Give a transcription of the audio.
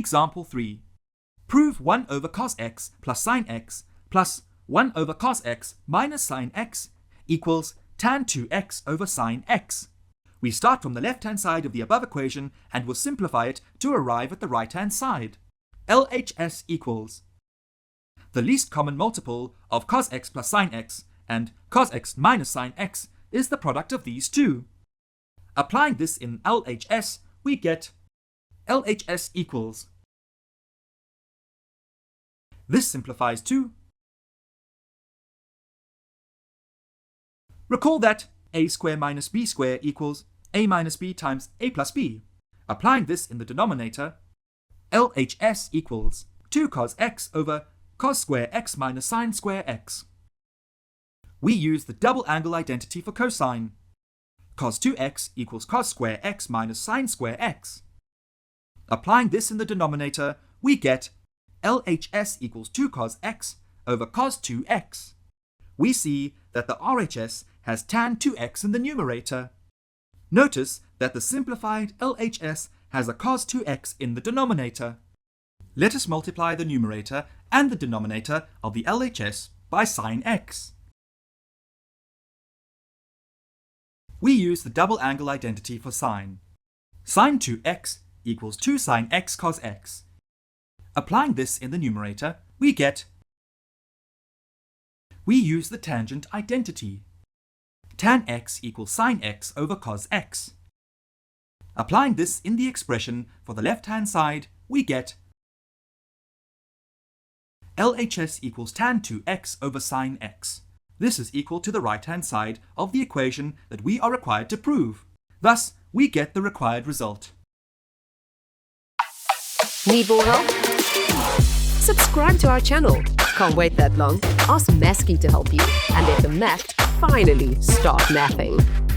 Example 3. Prove 1 over cos x plus sin x plus 1 over cos x minus sin x equals tan 2x over sin x. We start from the left-hand side of the above equation and will simplify it to arrive at the right-hand side. LHS equals the least common multiple of cos x plus sin x and cos x minus sin x is the product of these two. Applying this in LHS, we get LHS equals. This simplifies to. Recall that a square minus b square equals a minus b times a plus b. Applying this in the denominator, LHS equals 2 cos x over cos square x minus sin square x. We use the double angle identity for cosine. Cos 2x equals cos square x minus sin square x. Applying this in the denominator, we get LHS equals 2 cos x over cos 2x. We see that the RHS has tan 2x in the numerator. Notice that the simplified LHS has a cos 2x in the denominator. Let us multiply the numerator and the denominator of the LHS by sin x. We use the double angle identity for sine. Sin 2x equals 2 sin x cos x. Applying this in the numerator, we get. We use the tangent identity. Tan x equals sin x over cos x. Applying this in the expression for the left-hand side, we get LHS equals tan 2x over sin x. This is equal to the right-hand side of the equation that we are required to prove. Thus, we get the required result. Need more help? Subscribe to our channel. Can't wait that long? Ask Masky to help you and let the math finally start mathing.